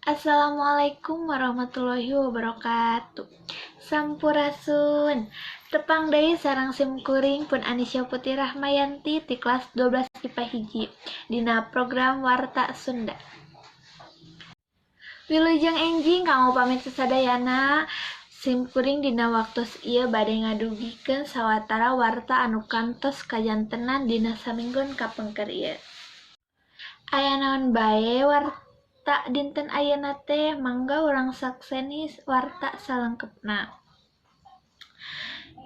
Assalamualaikum warahmatullahi wabarakatuh. Sampurasun. Tepang deui sareng simkuring pun Anisya Putih Rahmayanti ti kelas 12 IPA hiji dina program Warta Sunda. Wilujeng enjing kanggo pamirsa sadayana, simkuring dina waktos ieu bade ngadugikeun sawatara warta anu kantos kajantenan dina saminggon kapengker ieu. Aya naon bae warta dinten ayeuna teh, mangga urang sakseni warta salengkepna.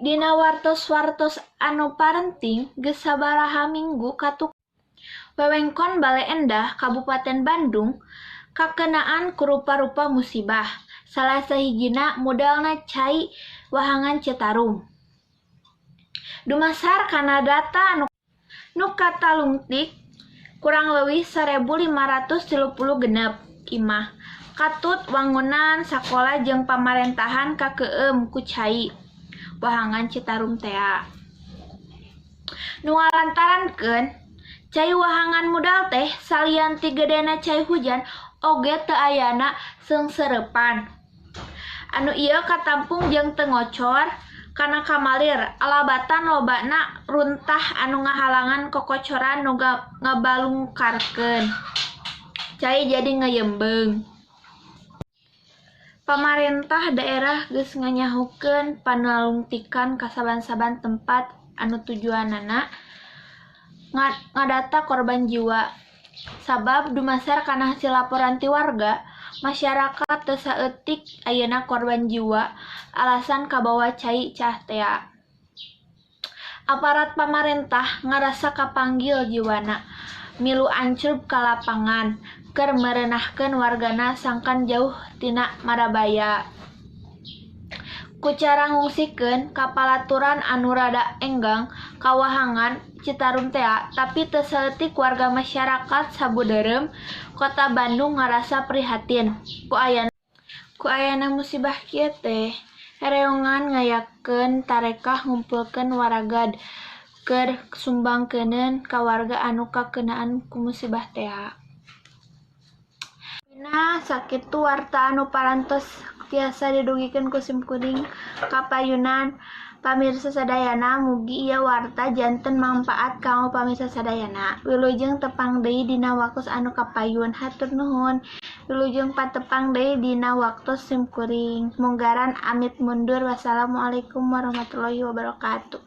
Dina wartos-wartos anu parenting geus sabaraha minggu katuk wewengkon Bale Endah Kabupaten Bandung kakenaan ku rupa-rupa musibah. Salah sahijina modalna cai wahangan Citarum. Dumasar kana data nu katalungtik kurang leuwih 1.530 genep imah. Katut wangunan sakola jeung pamarentahan kakeueum ku cai wahangan Citarum tea. Nu ngalantarankeun cai wahangan modal teh salian ti gedena cai hujan oge teu ayana seungseurepan. Anu ieu katampung jeung teu ngocor kana kamalir alabatan lobana runtah anu ngahalangan kokocoran nu ngabalungkarkeun. Cai jadi ngayembeng. Pamarentah daerah geus nganyahukeun panalungtikan ka saban-saban tempat anu tujuanana ngadata korban jiwa. Sabab dumasar kana hasil laporan ti warga, masyarakat teu saeutik ayeuna korban jiwa alasan kabawa cai cah tea. Aparat pamarentah ngarasa kapanggil jiwana, milu ancrup ka lapangan keur mereunahkeun wargana sangkan jauh tina marabaya. Ku cara ngungsikeun ka palaturan anu rada enggang ka wahangan Citarum tea, tapi teu saeutik warga masyarakat Sabudeureum Kota Bandung ngarasa prihatin ku ayana musibah kieu teh. Hereongan ngayakeun tarekah ngumpulkeun waragad keur sumbangkeuneun ka warga anu kakeunaan ku musibah tea. Dina sakitu warta anu parantos tiasa didugikeun ku simkuring kapayunan pamirsa sadayana, mugi ieu warta janten mangpaat kanggo pamirsa sadayana. Wilujeng tepang deui dina waktos anu kapayun. Hatur nuhun. Wilujeng patepang deui dina waktos simkuring. Munggaran amit mundur. Wassalamualaikum warahmatullahi wabarakatuh.